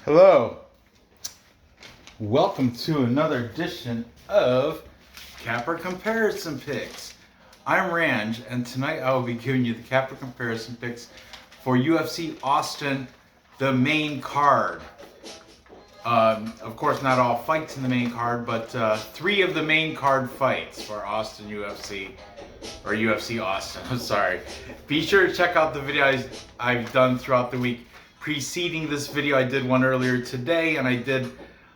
Hello. Welcome to another edition of Capper Comparison Picks. I'm Ranj, and tonight I will be giving you the Capper Comparison Picks for UFC Austin, the main card. Of course, not all fights in the main card, but 3 of the main card fights for Austin UFC, or UFC Austin, I'm sorry. Be sure to check out the videos I've done throughout the week. Preceding this video, I did one earlier today, and I did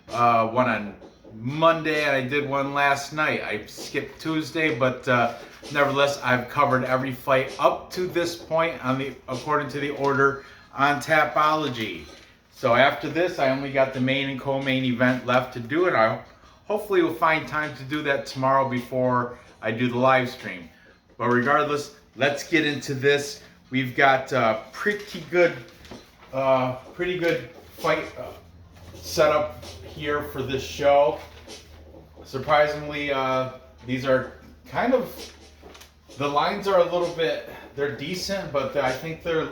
one on Monday, and I did one last night. I skipped Tuesday, but nevertheless, I've covered every fight up to this point according to the order on Tapology. So after this, I only got the main and co-main event left to do, and I hopefully will find time to do that tomorrow before I do the live stream. But regardless, let's get into this. We've got pretty good fight setup here for this show. Surprisingly, these are kind of, the lines are a little bit, they're decent, but I think they're,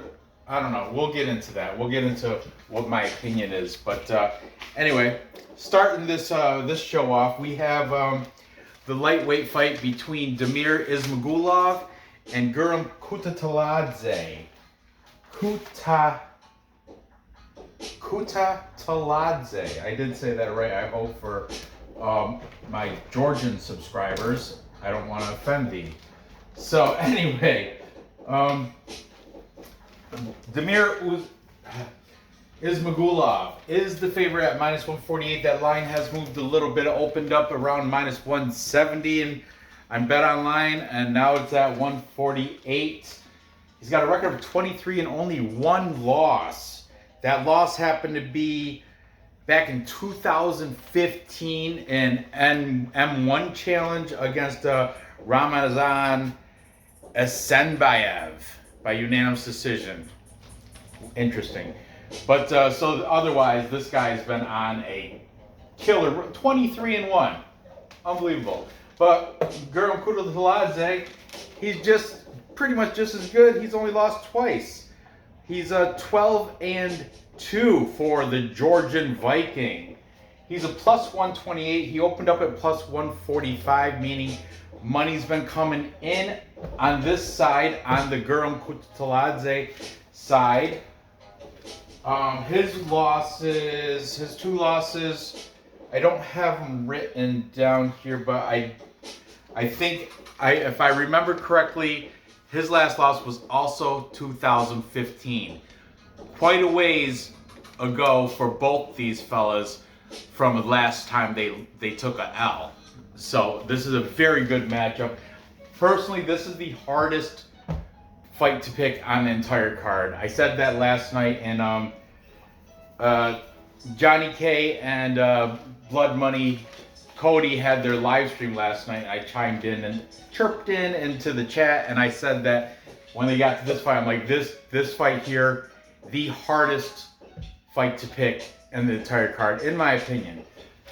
I don't know, we'll get into that. We'll get into what my opinion is. But anyway, starting this show off, we have the lightweight fight between Damir Ismagulov and Guram Kutateladze. Kutateladze. I did say that right. I hope for my Georgian subscribers. I don't want to offend thee. So anyway, Damir Ismagulov is the favorite at -148. That line has moved a little bit. It opened up around -170 and on Bet Online, and now it's at 148. He's got a record of 23 and only 1 loss. That loss happened to be back in 2015 in M1 challenge against Ramazan Esenbayev by unanimous decision. Interesting. But so otherwise, this guy's been on a killer 23 and 1. Unbelievable. But Guram Kutateladze, he's just pretty much just as good. He's only lost twice. He's 12 and 2 for the Georgian Viking. He's a +128. He opened up at +145, meaning money's been coming in on this side, on the Guram Kutateladze side. His losses, his 2 losses, I don't have them written down here, but I think if I remember correctly, his last loss was also 2015. Quite a ways ago for both these fellas from the last time they took a L. So this is a very good matchup. Personally, this is the hardest fight to pick on the entire card. I said that last night, and Johnny K and Blood Money Cody had their live stream last night. I chimed in and chirped into the chat, and I said that when they got to this fight, I'm like, this fight here, the hardest fight to pick in the entire card, in my opinion.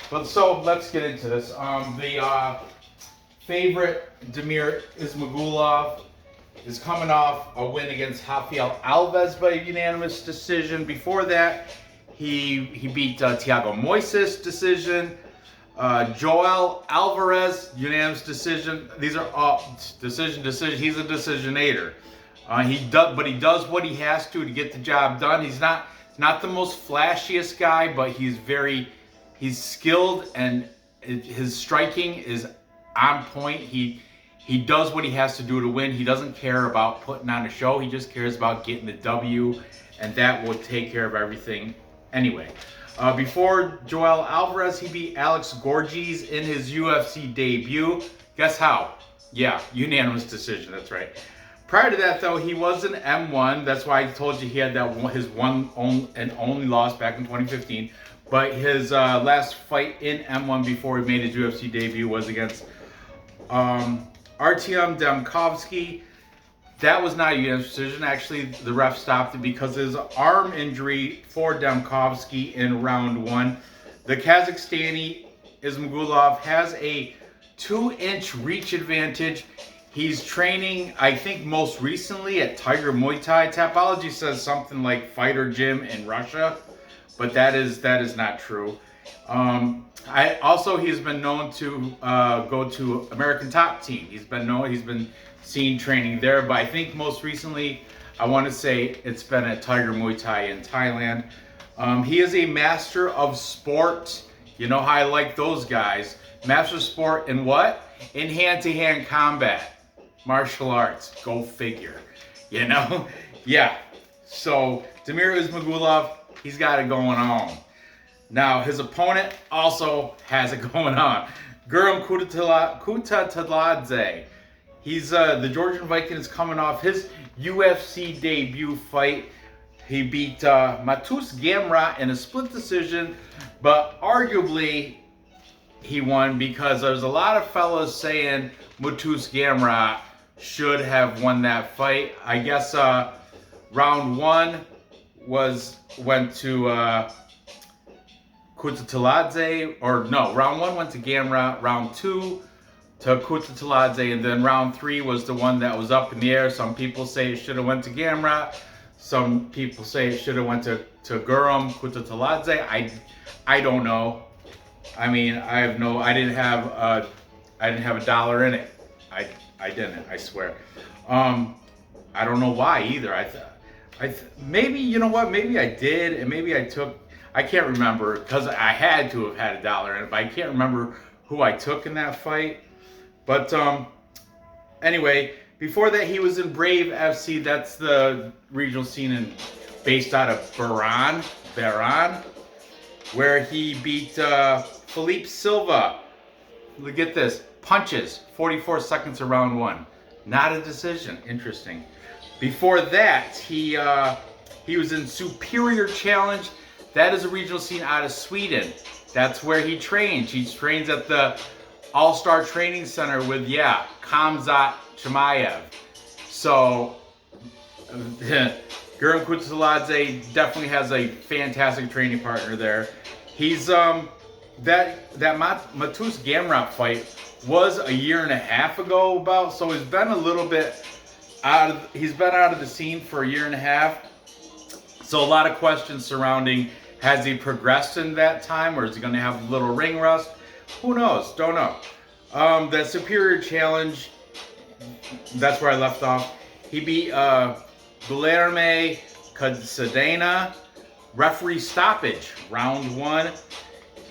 But so let's get into this. The favorite, Damir Ismagulov, is coming off a win against Rafael Alves by unanimous decision. Before that, he beat Thiago Moises decision. Joel Alvarez, unanimous decision. These are all decision. He's a decisionator. But he does what he has to get the job done. He's not the most flashiest guy, but he's skilled, and his striking is on point. He does what he has to do to win. He doesn't care about putting on a show. He just cares about getting the W, and that will take care of everything anyway. Before Joel Alvarez, he beat Alex Gorgees in his UFC debut. Guess how? Yeah, unanimous decision, that's right. Prior to that, though, he was an M1. That's why I told you he had his one and only loss back in 2015. But his last fight in M1 before he made his UFC debut was against Artyom Demkovsky. That was not a unanimous decision. Actually, the ref stopped it because of his arm injury for Demkovsky in round 1. The Kazakhstani Ismagulov has a 2-inch reach advantage. He's training, I think, most recently at Tiger Muay Thai. Tapology says something like Fighter Gym in Russia. but that is not true. He's been known to go to American Top Team. He's been seen training there, but I think most recently, I want to say it's been at Tiger Muay Thai in Thailand. He is a master of sport. You know how I like those guys. Master of sport in what? In hand-to-hand combat. Martial arts. Go figure. You know? Yeah. So, Damir Ismagulov, he's got it going on. Now, his opponent also has it going on. Guram Kutateladze. He's the Georgian Viking is coming off his UFC debut fight. He beat Matus Gamrot in a split decision, but arguably he won because there's a lot of fellas saying Matus Gamrot should have won that fight. I guess round one went to Kutateladze, or no, round one went to Gamrot, round two to Kutateladze, and then round three was the one that was up in the air. Some people say it should have went to Gamrot. Some people say it should have went to Guram Kutateladze. I don't know. I mean, I didn't have a dollar in it. I didn't. I swear. I don't know why either. Maybe, you know what? Maybe I did, and maybe I took. I can't remember because I had to have had a dollar in it, but I can't remember who I took in that fight. But anyway, before that he was in Brave FC. That's the regional scene based out of Bahrain, where he beat Felipe Silva. Look at this. Punches, 44 seconds of round one. Not a decision. Interesting. Before that, he was in Superior Challenge. That is a regional scene out of Sweden. That's where he trains. He trains at the All-Star Training Center with, Khamzat Chimaev. So, Guram Kutateladze definitely has a fantastic training partner there. He's, that Matus Gamrot fight was a year and a half ago about, so he's been a little bit he's been out of the scene for a year and a half. So a lot of questions surrounding, has he progressed in that time, or is he going to have a little ring rust? Who knows? Don't know. That Superior Challenge, that's where I left off. He beat Guilherme Cadena, referee stoppage, round one.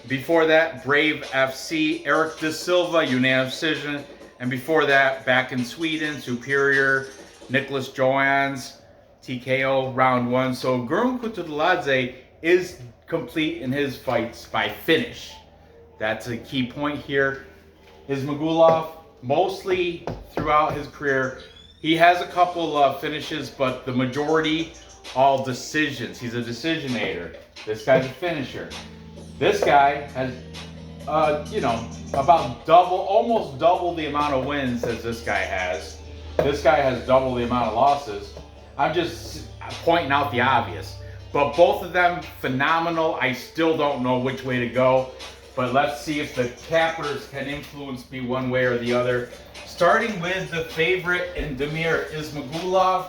Before that, Brave FC, Eric De Silva, unanimous decision. And before that, back in Sweden, Superior, Nicholas Johans, TKO, round one. So Guram Kutateladze is complete in his fights by finish. That's a key point here. Ismagulov, mostly throughout his career, he has a couple finishes, but the majority, all decisions. He's a decisionator. This guy's a finisher. This guy has, about almost double the amount of wins as this guy has. This guy has double the amount of losses. I'm just pointing out the obvious. But both of them, phenomenal. I still don't know which way to go. But let's see if the cappers can influence me one way or the other. Starting with the favorite in Damir Ismagulov,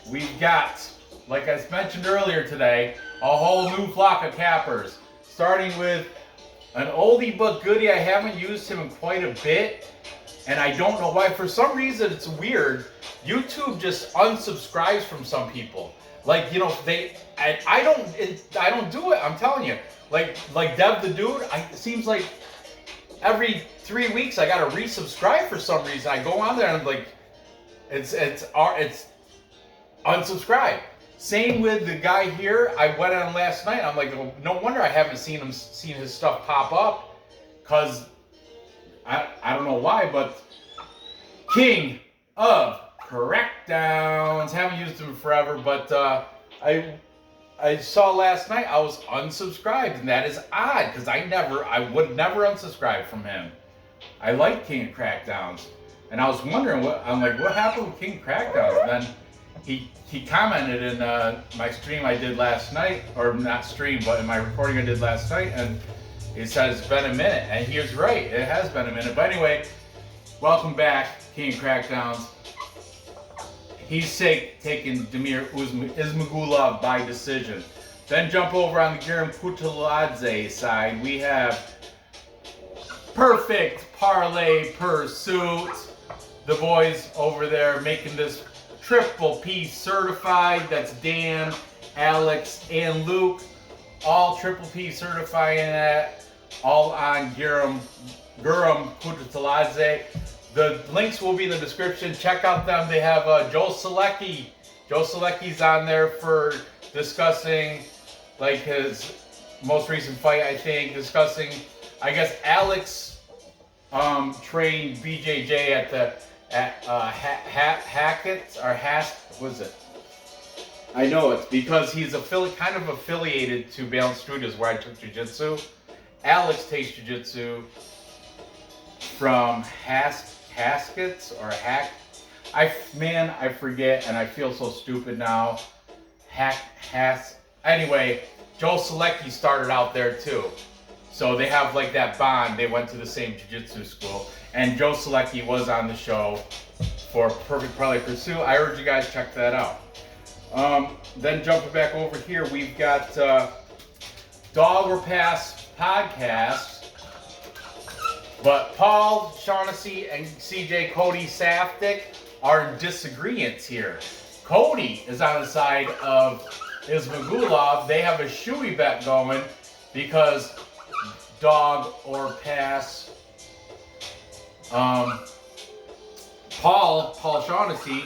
we've got, like I mentioned earlier today, a whole new flock of cappers. Starting with an oldie but goodie. I haven't used him in quite a bit, and I don't know why. For some reason, it's weird. YouTube just unsubscribes from some people. Like, I don't do it. I'm telling you. Like Dev the Dude. It seems like every 3 weeks I gotta resubscribe for some reason. I go on there and I'm like, it's unsubscribe. Same with the guy here. I went on last night. I'm like, well, no wonder I haven't seen his stuff pop up, cause I don't know why, but King of Crackdowns. Haven't used him forever, but I saw last night I was unsubscribed, and that is odd because I would never unsubscribe from him. I like King of Crackdowns, and I was wondering what happened with King of Crackdowns? And then he commented in my stream I did last night, or not stream, but in my recording I did last night, and he said it's been a minute, and he was right. It has been a minute. But anyway, welcome back, King of Crackdowns. He's taking Damir Ismagulov by decision. Then jump over on the Guram Kutateladze side. We have Perfect Parlay Pursuit. The boys over there making this Triple P certified. That's Dan, Alex, and Luke. All Triple P certifying that. All on Guram Kutateladze. The links will be in the description. Check out them. They have Joe Selecki. Joe Selecki's on there for discussing like his most recent fight, I think. Discussing, I guess Alex trained BJJ at Hackett or was it? I know it's because he's kind of affiliated to Balance Studios where I took jiu-jitsu. Alex takes jiu-jitsu from Haskets or Hack. I forget, and I feel so stupid now. Anyway, Joe Selecki started out there too. So they have like that bond. They went to the same jiu-jitsu school. And Joe Selecki was on the show for Perfect Parlay Pursuit. I urge you guys check that out. Then jumping back over here, we've got Dog or Pass podcast. But Paul Shaughnessy and CJ Cody Safdie are in disagreements here. Cody is on the side of Ismagulov. They have a shoey bet going because Dog or Pass. Paul Shaughnessy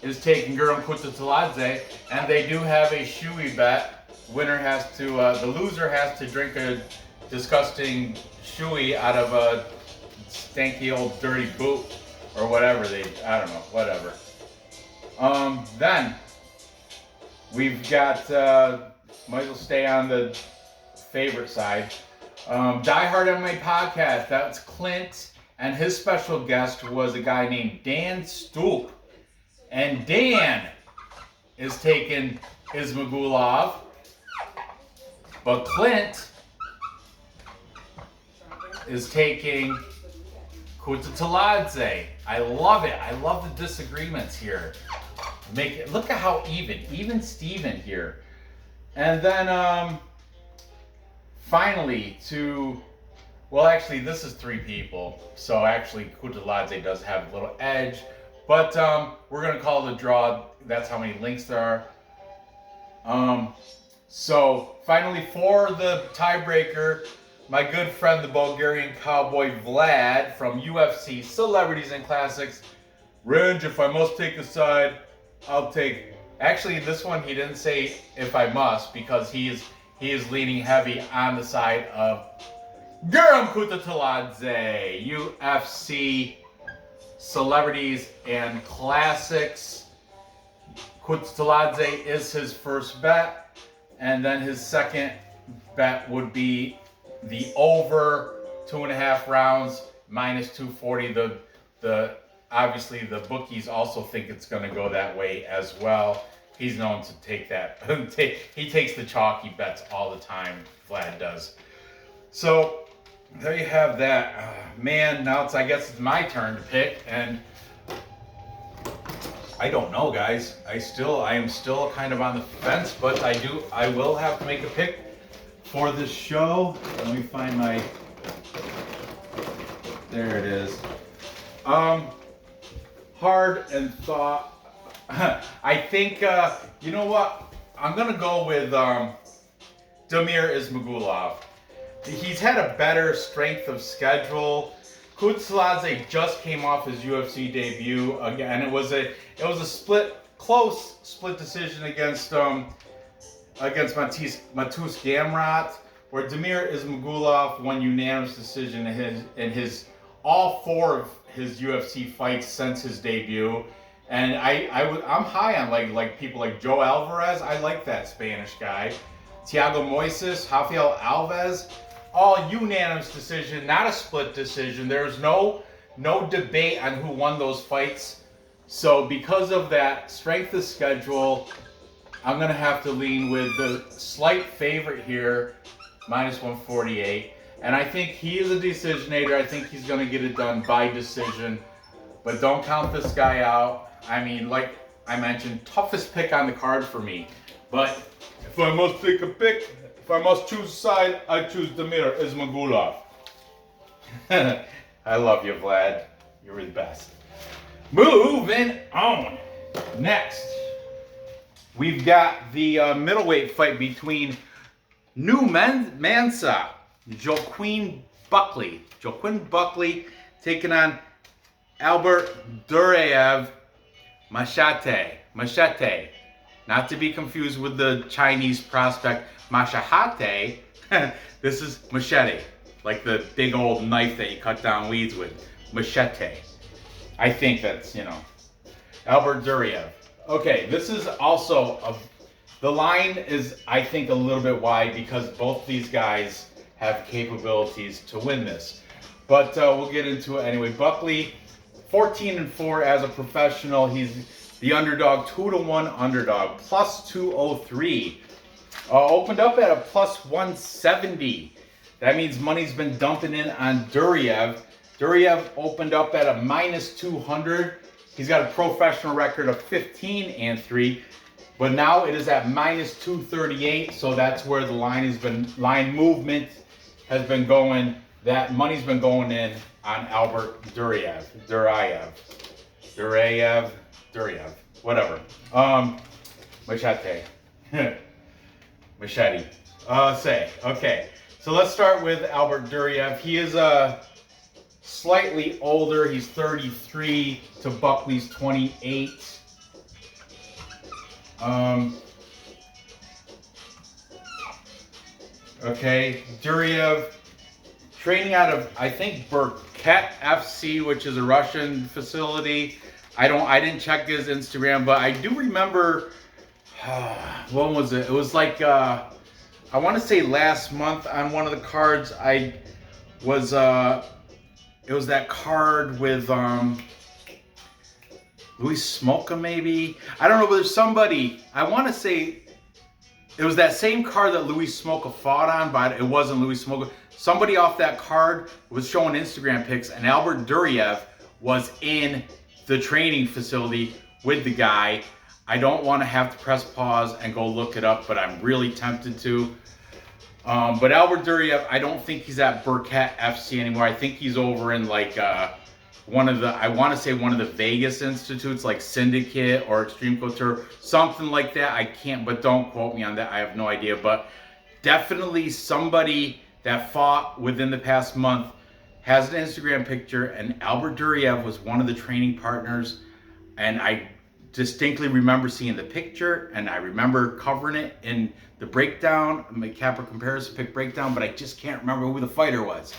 is taking Guram Kutateladze, and they do have a shoey bet. The loser has to drink a disgusting shoey out of a stanky old dirty boot or whatever I don't know, whatever. Then we've got, might as well stay on the favorite side. Die Hard MMA podcast, that's Clint, and his special guest was a guy named Dan Stoop. And Dan is taking Ismagulov, but Clint is taking Kutateladze. I love it. I love the disagreements here. Look at how even Steven here. And then finally actually this is 3 people. So actually Kutateladze does have a little edge. But we're gonna call it a draw. That's how many links there are. So finally for the tiebreaker, my good friend, the Bulgarian cowboy Vlad from UFC Celebrities and Classics. Range, if I must take a side, I'll take. Actually, this one he didn't say if I must because he is leaning heavy on the side of Guram Kutateladze, UFC Celebrities and Classics. Kutateladze is his first bet, and then his second bet would be the over 2.5 rounds minus 240. The obviously the bookies also think it's going to go that way as well. He's known to take that. He takes the chalky bets all the time. Vlad does. So there you have that. Man, now I guess it's my turn to pick, and I don't know, guys. I am still kind of on the fence, but I will have to make a pick for this show. Let me find my. There it is. Hard and thought. I think you know what? I'm gonna go with Damir Ismagulov. He's had a better strength of schedule. Kutateladze just came off his UFC debut again. It was a close split decision against Matus Gamrot, where Damir Ismagulov won unanimous decision in his all 4 of his UFC fights since his debut. And I'm high on like people like Joe Alvarez. I like that Spanish guy. Thiago Moises, Rafael Alves, all unanimous decision, not a split decision. There's no debate on who won those fights. So because of that strength of schedule, I'm going to have to lean with the slight favorite here, minus 148. And I think he is a decisionator. I think he's going to get it done by decision. But don't count this guy out. I mean, like I mentioned, toughest pick on the card for me. But If I must take a pick, if I must choose a side, I choose Damir Ismagulov. I love you, Vlad. You're the best. Moving on. Next, we've got the middleweight fight between New Mansa, Joaquin Buckley. Joaquin Buckley taking on Albert Duraev Machete. Not to be confused with the Chinese prospect Machete. This is machete, like the big old knife that you cut down weeds with. Machete. I think that's, Albert Duraev. Okay, this is also the line is, I think, a little bit wide because both these guys have capabilities to win this. But we'll get into it anyway. Buckley, 14-4 as a professional. He's the underdog, 2-1 underdog, plus 203. Opened up at a plus 170. That means money's been dumping in on Duraev. Duraev opened up at a minus 200. He's got a professional record of 15-3, but now it is at minus 238. So that's where the line movement has been going. That money's been going in on Albert Duraev, whatever. Machete. Okay. So let's start with Albert Duraev. He is slightly older. He's 33 to Buckley's 28. Okay, Duraev training out of, I think, Burkett FC, which is a Russian facility. I didn't check his Instagram, but I do remember, when was it? It was like, I want to say last month on one of the cards, it was that card with, Louis Smolka maybe? I don't know, but there's somebody, I want to say, it was that same card that Louis Smolka fought on, but it wasn't Louis Smolka. Somebody off that card was showing Instagram pics, and Albert Duraev was in the training facility with the guy. I don't want to have to press pause and go look it up, but I'm really tempted to. But Albert Duraev, I don't think he's at Burkett FC anymore. I think he's over in like one of the Vegas institutes, like Syndicate or Extreme Couture, something like that. I can't, but don't quote me on that. I have no idea. But definitely somebody that fought within the past month has an Instagram picture, and Albert Duraev was one of the training partners. And I distinctly remember seeing the picture, and I remember covering it in the breakdown, my Capra comparison pick breakdown, but I just can't remember who the fighter was.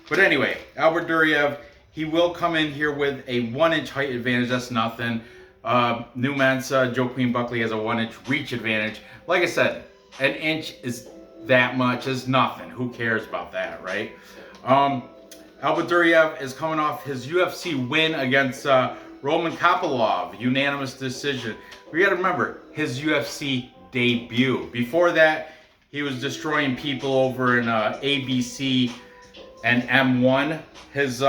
But anyway, Albert Duraev, he will come in here with a 1-inch height advantage. That's nothing. New Mansa, Joaquin Buckley has a 1-inch reach advantage. Like I said, an inch is that much, is nothing. Who cares about that, right? Albert Duraev is coming off his UFC win against Roman Kopylov, unanimous decision. We got to remember his UFC debut. Before that, he was destroying people over in ABC and M1. His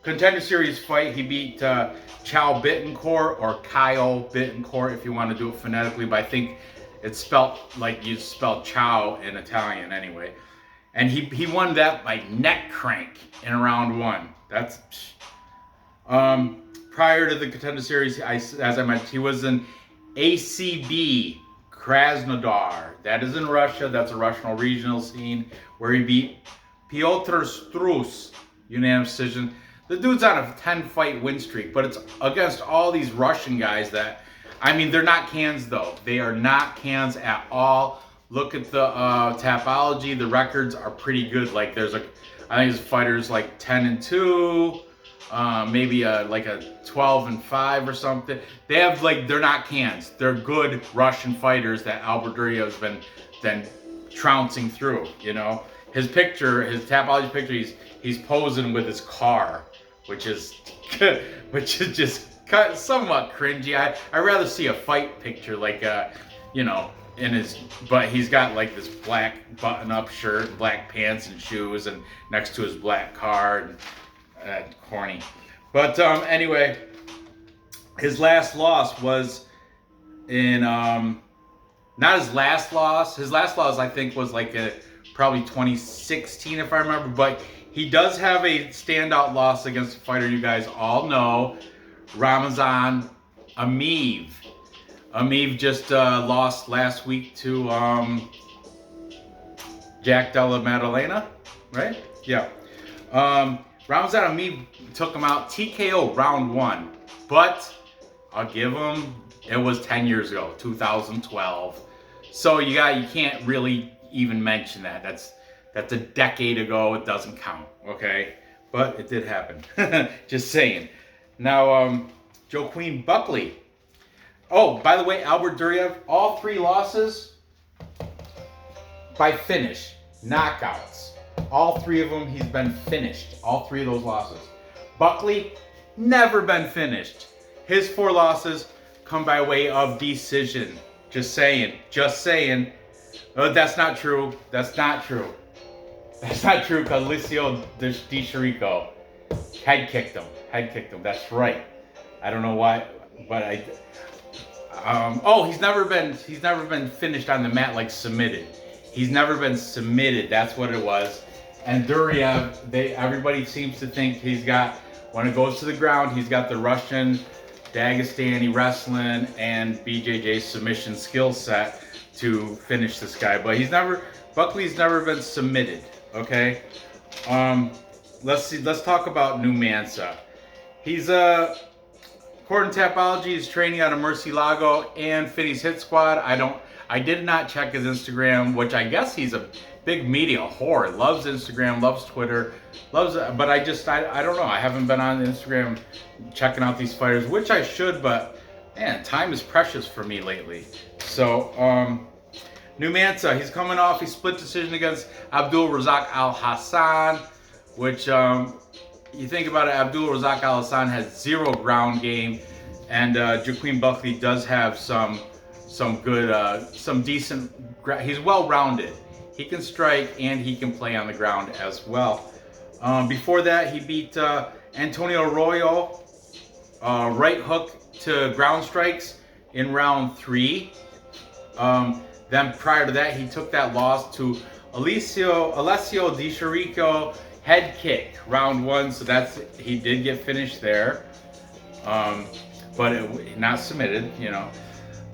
Contender Series fight, he beat Chow Bittencourt, or Kyle Bittencourt if you want to do it phonetically, but I think it's spelled like you spell Chow in Italian anyway. And he won that by neck crank in round 1. That's prior to the Contender Series, as I mentioned, he was in ACB Krasnodar. That is in Russia. That's a Russian regional scene where he beat Piotr Strus, unanimous decision. The dude's on a 10-fight win streak, but it's against all these Russian guys that, I mean, they're not cans though. They are not cans at all. Look at the Tapology. The records are pretty good. Like I think his fighters like 10-2, maybe like a 12-5 or something. They have they're not cans. They're good Russian fighters that Albert Duraev's been trouncing through. His picture, his Tapology picture, he's posing with his car, which is just somewhat cringy. I'd rather see a fight picture in his, but he's got this black button-up shirt, black pants and shoes, and next to his black car, and corny. But anyway, his last loss was in Not his last loss. His last loss, I think, was like probably 2016, if I remember. But he does have a standout loss against a fighter you guys all know, Ramazan Ameev. Ameev just lost last week to Jack Della Maddalena, right? Yeah. Ramazan Ameev took him out TKO round 1. But I'll give him, it was 10 years ago, 2012. So you can't really even mention that. That's a decade ago. It doesn't count, okay? But it did happen. Just saying. Now, Joaquin Buckley. Oh, by the way, Albert Duraev, all 3 losses by finish, knockouts. All 3 of them, he's been finished. All 3 of those losses. Buckley, never been finished. His 4 losses come by way of decision. Just saying. Just saying. That's not true. That's not true. That's not true, because Licio Di Chirico head kicked him. Head kicked him. That's right. I don't know why, but I. He's never been finished on the mat, like submitted. He's never been submitted. That's what it was. And Duraev, everybody seems to think he's got, when it goes to the ground, he's got the Russian, Dagestani wrestling and BJJ submission skill set to finish this guy. But Buckley's never been submitted. Okay. Let's talk about Numansa. He's according to Tapology, he's training out of Murcielago and Finney's Hit Squad. I did not check his Instagram, which I guess he's a big media whore. Loves Instagram, loves Twitter, but I don't know. I haven't been on Instagram checking out these fighters, which I should, but man, time is precious for me lately. So, Numansa, he's coming off a split decision against Abdul Razak Al Hassan, which, you think about it, Abdul Razak Al Hassan has 0 ground game, and Joaquin Buckley does have some good, some decent. He's well-rounded. He can strike and he can play on the ground as well. Before that, he beat Antonio Arroyo, right hook to ground strikes in round 3. Then prior to that, he took that loss to Alessio Di Chirico, head kick, round 1. So he did get finished there, but not submitted, you know.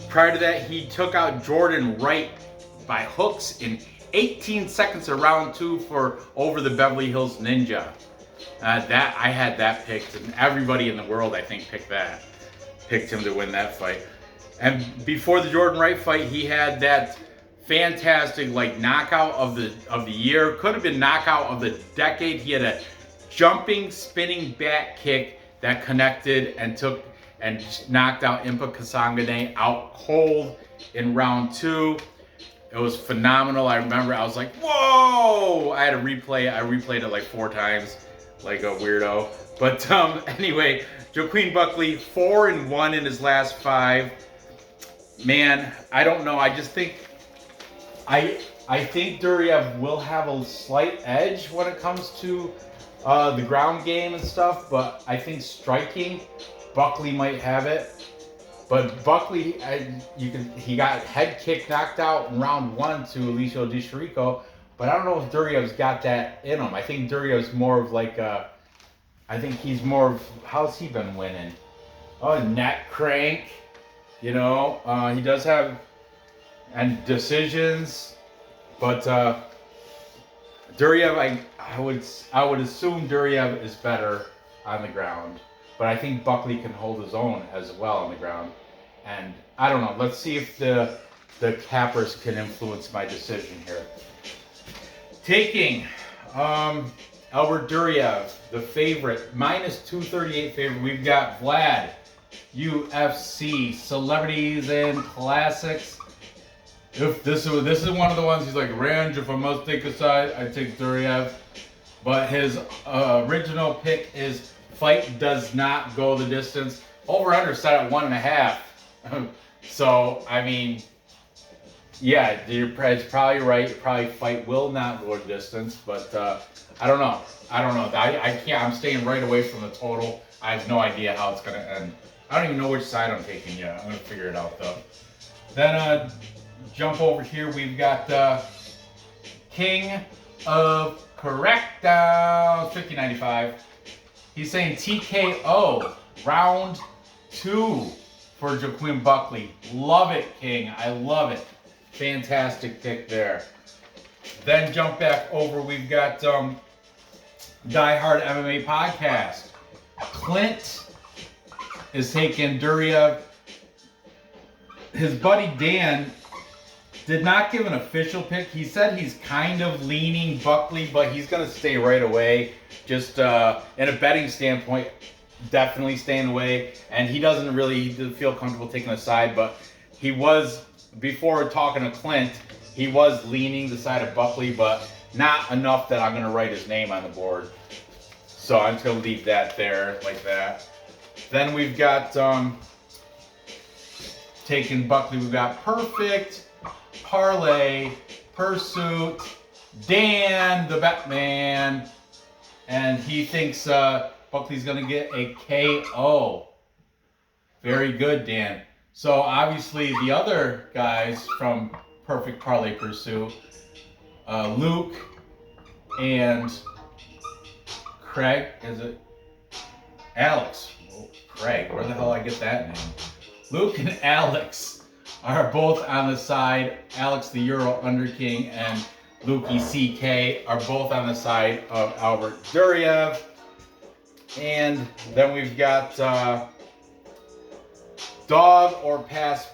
Prior to that, he took out Jordan Wright by hooks in 18 seconds of round 2 for over the Beverly Hills Ninja. I had that picked, and everybody in the world, I think, picked him to win that fight. And before the Jordan Wright fight, he had that fantastic knockout of the year. Could have been knockout of the decade. He had a jumping, spinning back kick that connected and knocked out Impa Kasangane out cold in round 2. It was phenomenal. I remember I was like, whoa! I had to replay it. I replayed it like 4 times, like a weirdo. But anyway, Joaquin Buckley, 4-1 in his last 5. Man, I don't know. I just think I think Duraev will have a slight edge when it comes to the ground game and stuff, but I think striking, Buckley might have it. But Buckley, he got head kick knocked out in round 1 to Alessio Di Chirico, but I don't know if Duraev's got that in him. I think Duraev's more of he's more of, how's he been winning? Oh, neck crank, you know. He does have, and decisions, but Duraev, I would assume Duraev is better on the ground. But I think Buckley can hold his own as well on the ground. And I don't know. Let's see if the cappers can influence my decision here. Taking Albert Duraev, the favorite, -238 favorite. We've got Vlad, UFC, celebrities and classics. If this is one of the ones, he's like, Range, if I must take a side, I take Duraev. But his original pick is fight does not go the distance. Over/under set at 1.5. So I mean, yeah, you're probably right. Probably fight will not go the distance, but I don't know. I can't. I'm staying right away from the total. I have no idea how it's gonna end. I don't even know which side I'm taking yet. I'm gonna figure it out though. Then jump over here. We've got the King of Correctdowns, 50.95. He's saying TKO, round 2 for Joaquin Buckley. Love it, King. I love it. Fantastic pick there. Then jump back over. We've got Die Hard MMA Podcast. Clint is taking Duraev. His buddy Dan did not give an official pick. He said he's kind of leaning Buckley, but he's going to stay right away. Just in a betting standpoint, definitely staying away. And he doesn't really feel comfortable taking a side, but he was, before talking to Clint, he was leaning the side of Buckley, but not enough that I'm going to write his name on the board. So I'm just going to leave that there like that. Then we've got taking Buckley. We've got Perfect, Parlay, Pursuit, Dan the Batman, and he thinks Buckley's going to get a KO. Very good, Dan. So obviously the other guys from Perfect Parlay Pursuit, Luke and Craig, is it? Alex. Oh, Craig, where the hell I get that name? Luke and Alex are both on the side. Alex the Euro Under King and Lukey CK are both on the side of Albert Duraev. And then we've got Dog or Pass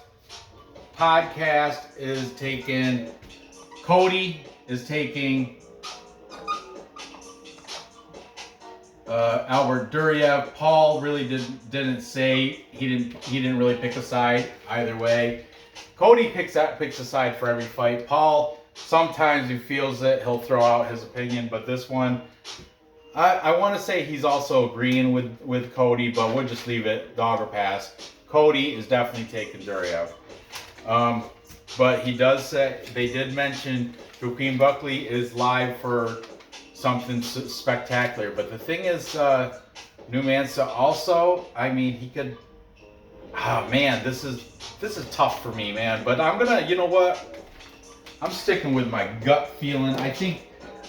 Podcast is taking, Cody is taking Albert Duraev. Paul really didn't say, he didn't really pick a side either way. Cody picks a side for every fight. Paul, sometimes he feels it, he'll throw out his opinion, but this one, I want to say he's also agreeing with Cody, but we'll just leave it dog or pass. Cody is definitely taking Duraev. But he does say, they did mention Joaquin Buckley is live for something spectacular. But the thing is, Numansa also, I mean, he could, man, this is tough for me, man. But I'm gonna, you know what? I'm sticking with my gut feeling. I think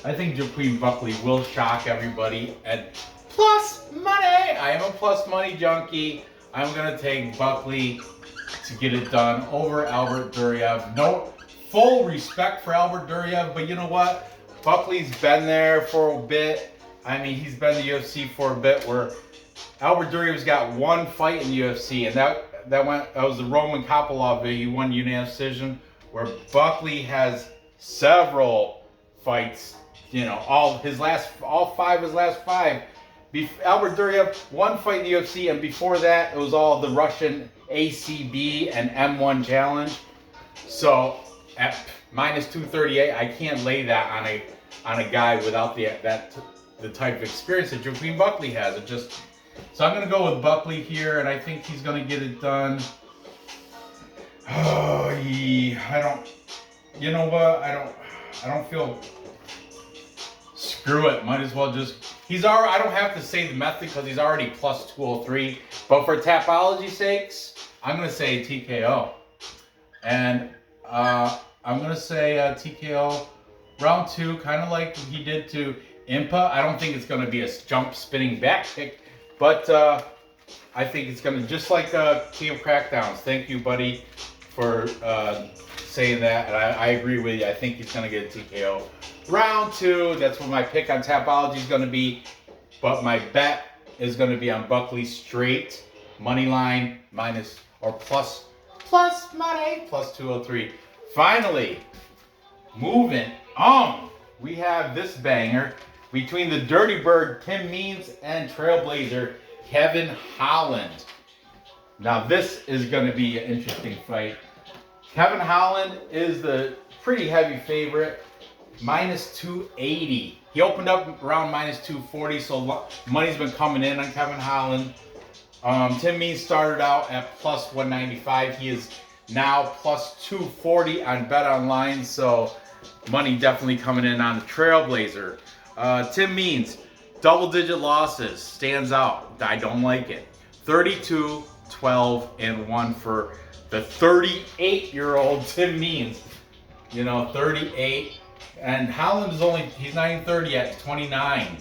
Joaquin Buckley will shock everybody at plus money. I am a plus money junkie. I'm gonna take Buckley to get it done over Albert Duraev. No, full respect for Albert Duraev, but you know what? Buckley's been there for a bit. I mean, he's been in the UFC for a bit. Where Albert Duraev's got one fight in the UFC, and that was the Roman Kopylov. He won unanimous decision. Where Buckley has several fights. You know, all five of his last five. Albert Duraev, one fight in the UFC, and before that, it was all the Russian ACB and M1 challenge. So at minus 238, I can't lay that on a guy without the type of experience that Joaquin Buckley has. So I'm gonna go with Buckley here, and I think he's gonna get it done. I don't feel. Screw it. Might as well just. I don't have to say the method because he's already plus 203. But for Tapology's sakes, I'm going to say TKO. And I'm going to say TKO round 2, kind of like he did to Impa. I don't think it's going to be a jump spinning back kick. But I think it's going to, just like King of Crackdowns. Thank you, buddy, for saying that. And I agree with you. I think he's going to get a TKO. Round 2, that's what my pick on Tapology is going to be. But my bet is going to be on Buckley straight. Money line minus or plus money, plus 203. Finally, moving on. We have this banger between the Dirty Bird, Tim Means, and Trailblazer, Kevin Holland. Now this is going to be an interesting fight. Kevin Holland is the pretty heavy favorite. Minus 280. He opened up around minus 240, so money's been coming in on Kevin Holland. Tim Means started out at plus 195. He is now plus 240 on BetOnline, so money definitely coming in on the Trailblazer. Tim Means, double-digit losses, stands out. I don't like it. 32, 12, and 1 for the 38-year-old Tim Means. 38. And Holland is he's not even 30 yet, he's 29.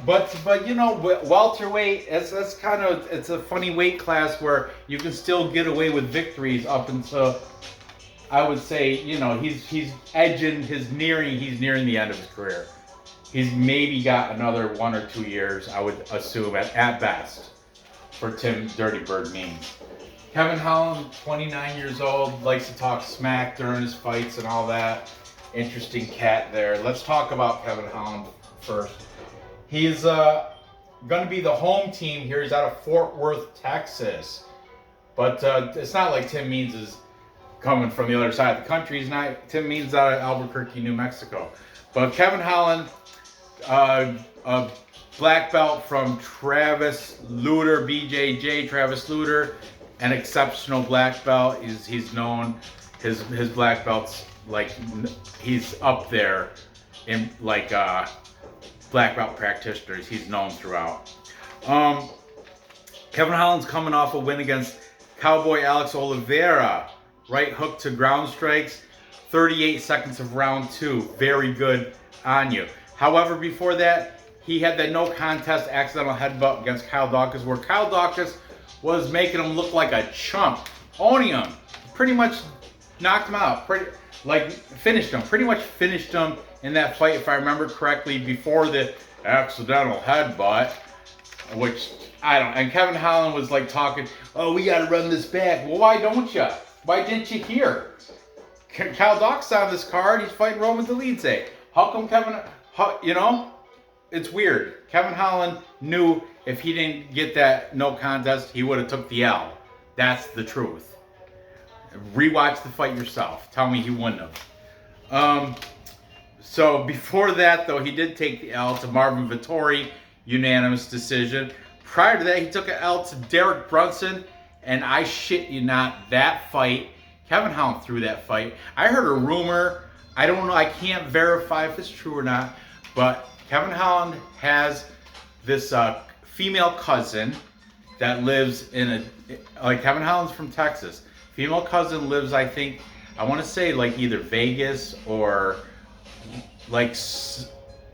But welterweight, it's a funny weight class where you can still get away with victories up until, I would say, he's nearing the end of his career. He's maybe got another 1 or 2 years, I would assume, at best, for Tim Dirty Bird Means. Kevin Holland, 29 years old, likes to talk smack during his fights and all that. Interesting cat there. Let's talk about Kevin Holland first. He's going to be the home team here. He's out of Fort Worth, Texas. But it's not like Tim Means is coming from the other side of the country. Tim Means out of Albuquerque, New Mexico. But Kevin Holland, a black belt from Travis Luter, BJJ, Travis Luter, an exceptional black belt. He's known, his black belts, like, he's up there in, like, black belt practitioners. He's known throughout. Kevin Holland's coming off a win against Cowboy Alex Oliveira. Right hook to ground strikes, 38 seconds of round 2. Very good on you. However, before that, he had that no contest accidental headbutt against Kyle Dawkins, where Kyle Dawkins was making him look like a chump, owning him. Pretty much knocked him out. Finished him. Pretty much finished him in that fight, if I remember correctly, before the accidental headbutt, which I don't. And Kevin Holland was like talking, "Oh, we got to run this back." Well, why don't you? Why didn't you hear? Kyle Dawkins on this card. He's fighting Roman Dolidze. How come it's weird. Kevin Holland knew if he didn't get that no contest, he would have took the L. That's the truth. Rewatch the fight yourself. Tell me he wouldn't have. So before that, though, he did take the L to Marvin Vettori, unanimous decision. Prior to that, he took an L to Derek Brunson, and I shit you not, that fight, Kevin Holland threw that fight. I heard a rumor. I don't know. I can't verify if it's true or not, but Kevin Holland has this female cousin that lives Kevin Holland's from Texas. Female cousin lives, I want to say, like, either Vegas or like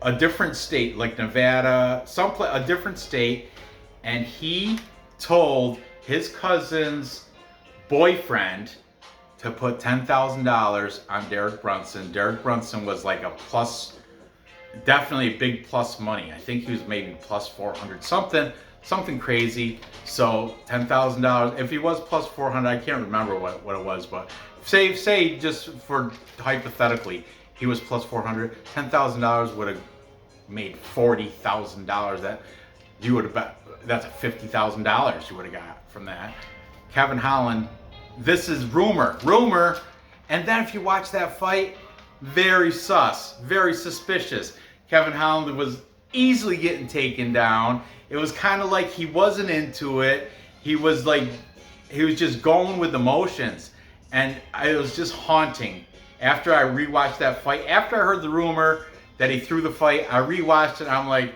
a different state, like Nevada, a different state, and he told his cousin's boyfriend to put $10,000 on Derek Brunson. Derek Brunson was like definitely a big plus money. I think he was maybe plus 400, something crazy. So $10,000. If he was plus 400, I can't remember what it was, but say just for hypothetically, he was plus 400. $10,000 would have made $40,000. That you would have that's $50,000 you would have got from that. Kevin Holland. This is rumor, and then if you watch that fight, very sus, very suspicious. Kevin Holland was easily getting taken down. It was kind of like he wasn't into it. He was just going with the motions, and it was just haunting. After I rewatched that fight, after I heard the rumor that he threw the fight, I rewatched it, and I'm like,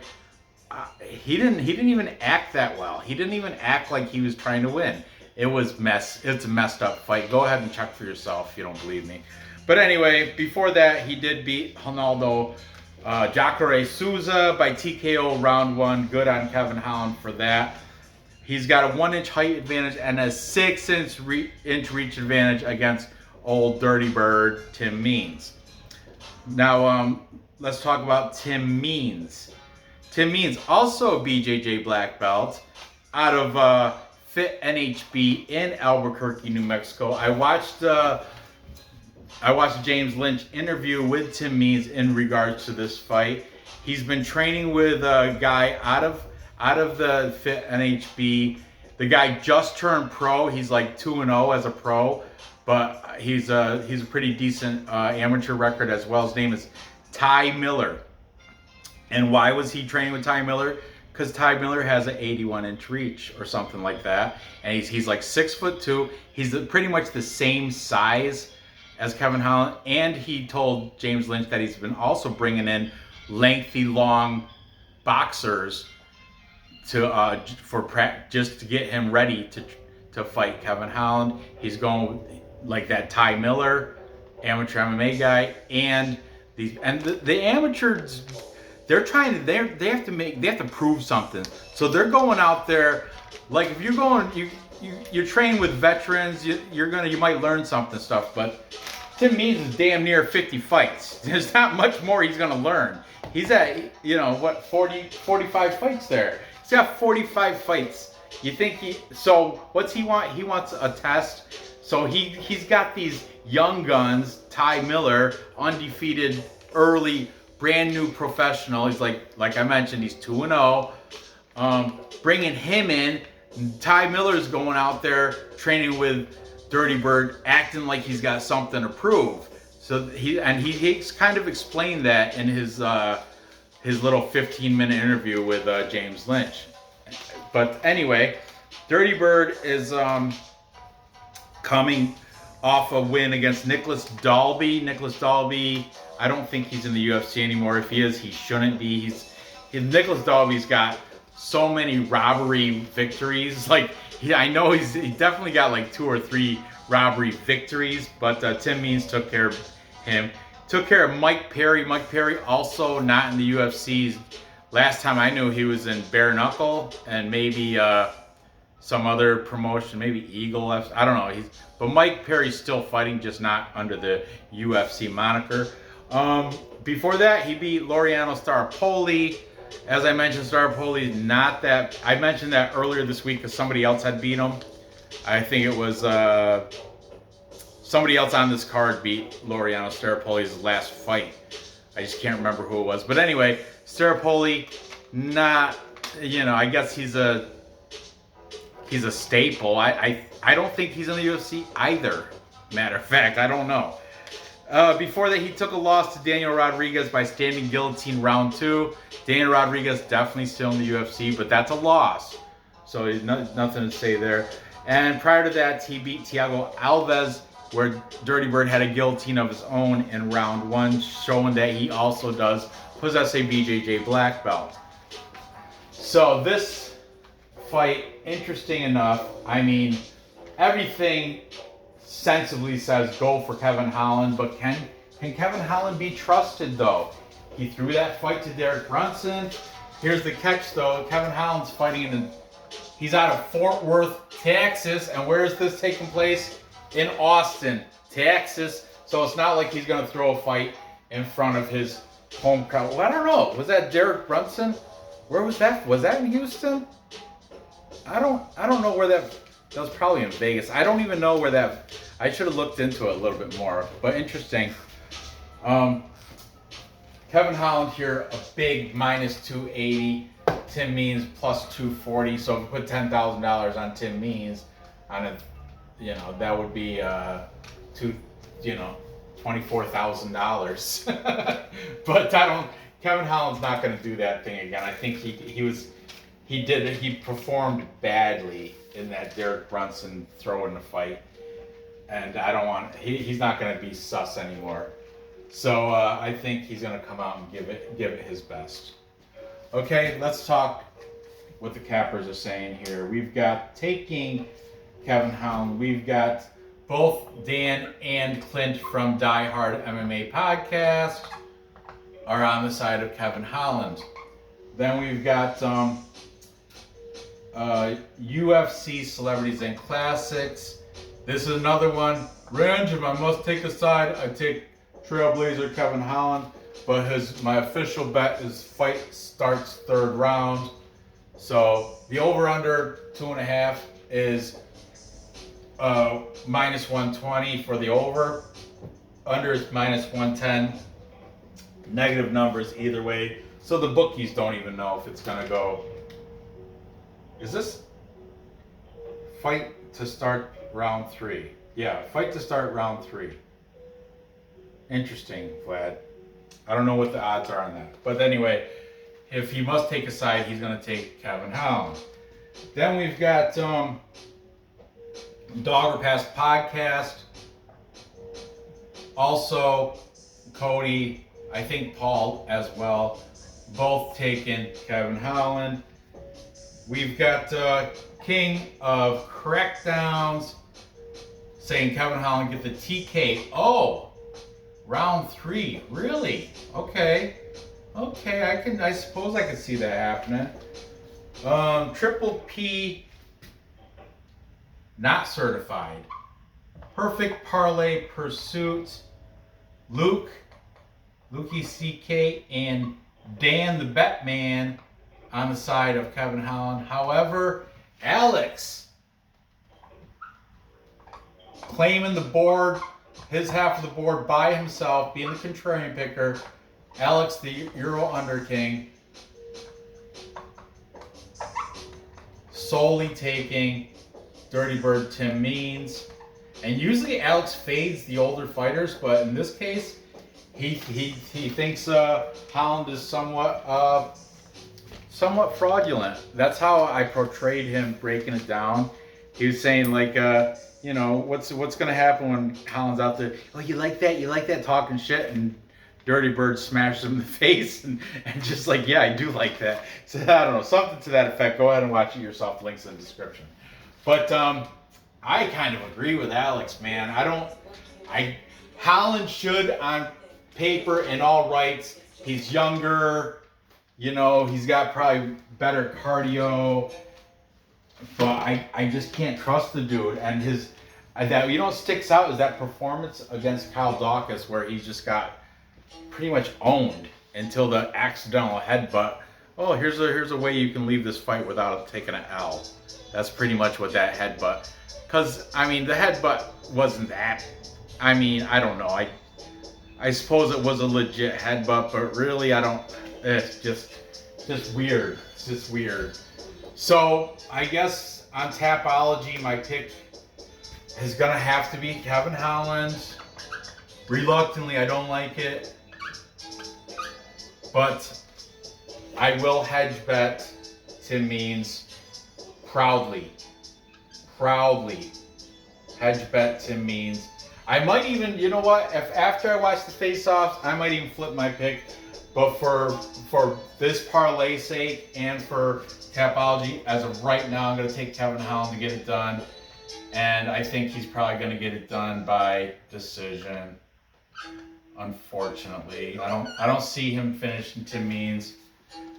he didn't even act that well. He didn't even act like he was trying to win. It's a messed up fight. Go ahead and check for yourself if you don't believe me. But anyway, before that, he did beat Ronaldo Jacare Souza by TKO round 1. Good on Kevin Holland for that. He's got a 1-inch height advantage and a 6-inch reach advantage against old Dirty Bird Tim Means. Now, let's talk about Tim Means. Tim Means, also a BJJ black belt, out of Fit NHB in Albuquerque, New Mexico. I watched a James Lynch interview with Tim Means in regards to this fight. He's been training with a guy out of the Fit NHB. The guy just turned pro. He's like 2-0 as a pro, but he's a pretty decent amateur record as well. His name is Ty Miller. And why was he training with Ty Miller? Because Ty Miller has an 81-inch reach or something like that, and he's like 6'2". He's pretty much the same size as Kevin Holland, and he told James Lynch that he's been also bringing in lengthy, long boxers just to get him ready to to fight Kevin Holland. He's going like that Ty Miller, amateur MMA guy, and the amateurs. They're trying to. They have to prove something. So they're going out there. Like if you're going, you train with veterans. You might learn something stuff. But Tim Means is damn near 50 fights. There's not much more he's gonna learn. He's at 45 fights there. He's got 45 fights. You think so what's he want? He wants a test. So he's got these young guns, Ty Miller, undefeated, early, brand new professional. He's like I mentioned, he's 2-0. Bringing him in, Ty Miller's going out there training with Dirty Bird, acting like he's got something to prove. So he's kind of explained that in his little 15-minute interview with James Lynch. But anyway, Dirty Bird is coming off a win against Nicholas Dalby. Nicholas Dalby, I don't think he's in the UFC anymore. If he is, he shouldn't be. Nicholas Dalby's got so many robbery victories. Like I know he definitely got like 2 or 3 robbery victories. But Tim Means took care of him. Took care of Mike Perry. Mike Perry also not in the UFC. Last time I knew, he was in Bare Knuckle and maybe some other promotion, maybe Eagle. I don't know. But Mike Perry's still fighting, just not under the UFC moniker. Before that, he beat Laureano Staropoli. As I mentioned, Staropoli not that. I mentioned that earlier this week because somebody else had beat him. I think it was somebody else on this card beat Laureano Staropoli's last fight. I just can't remember who it was. But anyway, Staropoli, not, I guess he's a staple. I don't think he's in the UFC either. Matter of fact, I don't know. Before that, he took a loss to Daniel Rodriguez by standing guillotine round 2. Daniel Rodriguez definitely still in the UFC, but that's a loss. So nothing to say there. And prior to that, he beat Thiago Alves, where Dirty Bird had a guillotine of his own in round 1, showing that he also does possess a BJJ black belt. So this fight, interesting enough. I mean, everything sensibly says go for Kevin Holland, but can Kevin Holland be trusted though? He threw that fight to Derek Brunson. Here's the catch though, Kevin Holland's fighting he's out of Fort Worth, Texas, and where is this taking place? In Austin, Texas. So it's not like he's gonna throw a fight in front of his home crowd. Well, I don't know. Was that Derek Brunson? Where was that? Was that in Houston? I don't know where that was. Probably in Vegas. I don't even know where that. I should have looked into it a little bit more. But interesting. Kevin Holland here, a big minus 280. Tim Means plus 240. So if you put $10,000 on Tim Means, on a, that would be $24,000. But Kevin Holland's not going to do that thing again. I think he performed badly in that Derek Brunson throw in the fight, and he's not going to be sus anymore. So I think he's going to come out and give it his best. Okay, let's talk what the cappers are saying here. We've got taking Kevin Holland. We've got both Dan and Clint from Die Hard MMA Podcast are on the side of Kevin Holland. Then we've got UFC Celebrities and Classics. This is another one. Range, if I must take a side, I take Trailblazer Kevin Holland. But my official bet is fight starts 3rd round. So the over-under 2.5 is minus 120 for the over. Under is minus 110. Negative numbers either way. So the bookies don't even know if it's going to go. Is this fight to start round 3? Yeah, fight to start round 3. Interesting, Vlad. I don't know what the odds are on that. But anyway, if he must take a side, he's going to take Kevin Holland. Then we've got Dog or Pass Podcast. Also, Cody, I think Paul as well. Both taking Kevin Holland. We've got king of crackdowns, saying Kevin Holland get the TKO. Round 3, really? Okay. Okay, I suppose I can see that happening. Triple P, not certified. Perfect Parlay Pursuit. Lukey CK, and Dan the Batman on the side of Kevin Holland. However, Alex claiming the board, his half of the board by himself, being the contrarian picker. Alex, the Euro Under King, solely taking Dirty Bird Tim Means. And usually Alex fades the older fighters, but in this case, he thinks Holland is somewhat fraudulent. That's how I portrayed him breaking it down. He was saying like, you know, what's gonna happen when Holland's out there? Oh, you like that, talking shit, and Dirty Bird smashes him in the face, and just like, yeah, I do like that. So I don't know, something to that effect. Go ahead and watch it yourself. Links in the description. But I kind of agree with Alex, man. Holland should, on paper and all rights, he's younger, you know, he's got probably better cardio, but I just can't trust the dude. And that, you know, what sticks out is that performance against Kyle Dawkins, where he just got pretty much owned until the accidental headbutt. Oh, here's a way you can leave this fight without taking an L. That's pretty much what that headbutt. Because, I mean, the headbutt wasn't that. I mean, I don't know. I suppose it was a legit headbutt, but really, I don't. It's just weird. It's just weird. So, I guess on Tapology, my pick is going to have to be Kevin Holland. Reluctantly, I don't like it. But I will hedge bet Tim Means proudly hedge bet Tim Means. I might even, you know what, if after I watch the face-offs, I might even flip my pick. But for this parlay's sake and for Tapology, as of right now, I'm going to take Kevin Holland to get it done. And I think he's probably going to get it done by decision. Unfortunately, I don't see him finishing Tim Means.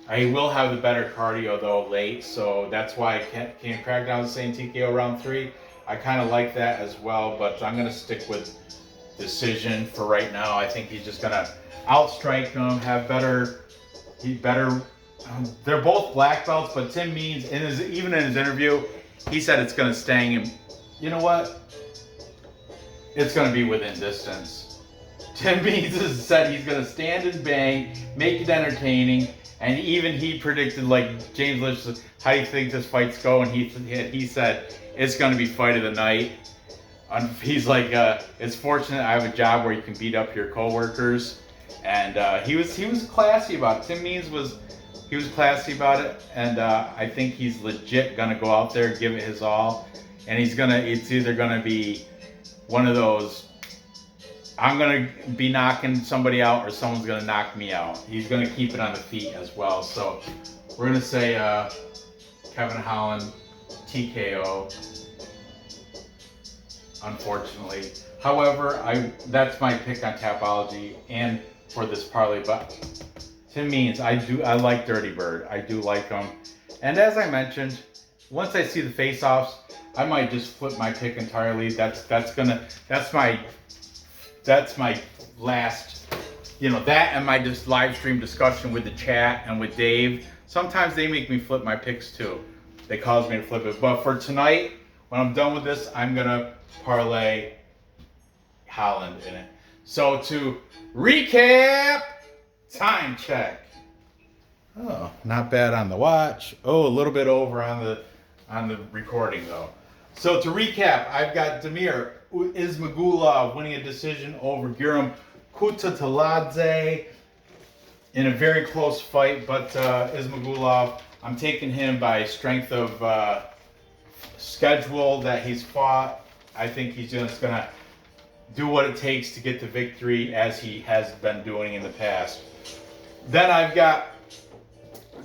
I will have the better cardio though late, so that's why I can't crack down saying TKO round 3. I kind of like that as well, but I'm gonna stick with decision for right now. I think he's just gonna outstrike him, have better. They're both black belts, but Tim Means, even in his interview, he said it's gonna sting him. You know what? It's gonna be within distance. Tim Means has said he's gonna stand and bang, make it entertaining. And even he predicted, like James Lynch said, how do you think this fight's going? He said it's going to be fight of the night. He's like, it's fortunate I have a job where you can beat up your coworkers. And he was classy about it. Tim Means was classy about it, and I think he's legit going to go out there, give it his all, and it's either going to be one of those, I'm going to be knocking somebody out or someone's going to knock me out. He's going to keep it on the feet as well. So we're going to say Kevin Holland TKO, unfortunately. However, that's my pick on Tapology and for this parlay. But Tim Means, I like Dirty Bird. I do like him. And as I mentioned, once I see the face-offs, I might just flip my pick entirely. That's my last, that and my just live stream discussion with the chat and with Dave. Sometimes they make me flip my picks too. They cause me to flip it. But for tonight, when I'm done with this, I'm gonna parlay Holland in it. So to recap, time check. Oh, not bad on the watch. Oh, a little bit over on the recording though. So to recap, I've got Damir Ismagulov winning a decision over Guram Kutateladze in a very close fight, but Ismagulov, I'm taking him by strength of schedule that he's fought. I think he's just going to do what it takes to get the victory as he has been doing in the past. Then I've got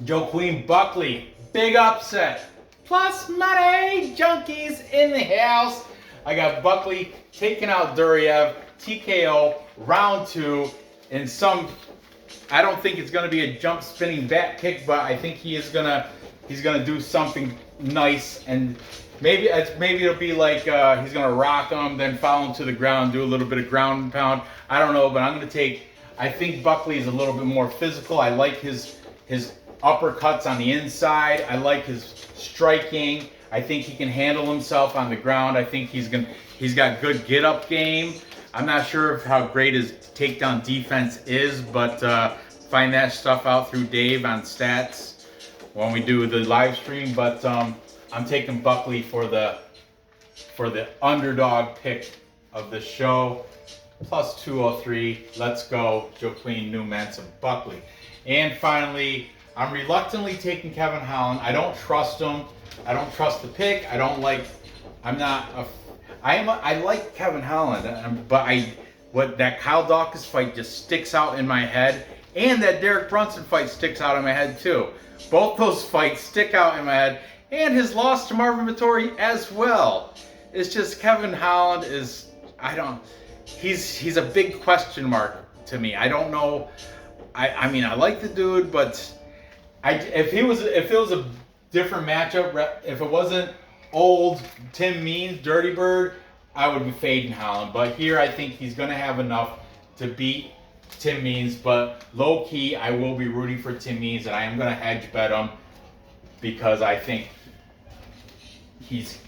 Joaquin Buckley, big upset. Plus money junkies in the house. I got Buckley taking out Duraev, TKO, round 2, in some, I don't think it's going to be a jump spinning back kick, but I think he's gonna do something nice, and maybe it'll be like he's gonna rock him, then follow him to the ground, do a little bit of ground and pound. I don't know, but I think Buckley is a little bit more physical. I like his uppercuts on the inside. I like his striking. I think he can handle himself on the ground. I think he's got good get-up game. I'm not sure how great his takedown defense is, but find that stuff out through Dave on stats when we do the live stream. But I'm taking Buckley for the underdog pick of the show. Plus 203. Let's go, Joaquin Numansa Buckley. And finally, I'm reluctantly taking Kevin Holland. I don't trust him. I don't trust the pick. I like Kevin Holland, but that Kyle Dawkins fight just sticks out in my head, and that Derek Brunson fight sticks out in my head too. Both those fights stick out in my head, and his loss to Marvin Vettori as well. It's just Kevin Holland is, he's a big question mark to me. I don't know. I mean, I like the dude, but if it was a different matchup, if it wasn't old Tim Means, Dirty Bird, I would be fading Holland. But here I think he's going to have enough to beat Tim Means. But low key, I will be rooting for Tim Means, and I am going to hedge bet him because I think he's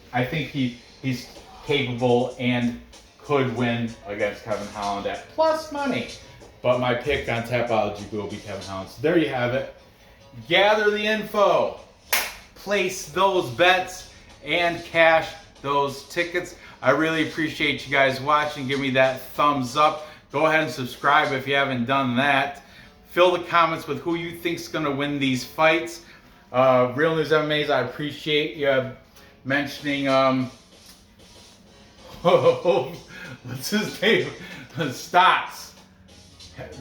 capable and could win against Kevin Holland at plus money. But my pick on Tapology will be Kevin Holland. So there you have it. Gather the info, place those bets, and cash those tickets. I really appreciate you guys watching. Give me that thumbs up. Go ahead and subscribe if you haven't done that. Fill the comments with who you think's going to win these fights. Real News MMA's, I appreciate you mentioning what's his name? Stotts.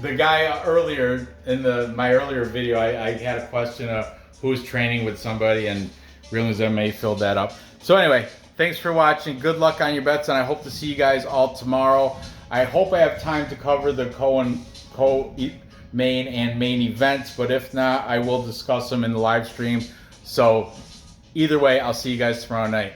The guy earlier in my earlier video, I had a question of who's training with somebody, and Real News MMA filled that up. So anyway, thanks for watching. Good luck on your bets, and I hope to see you guys all tomorrow. I hope I have time to cover the co-main and main events, but if not, I will discuss them in the live stream. So either way, I'll see you guys tomorrow night.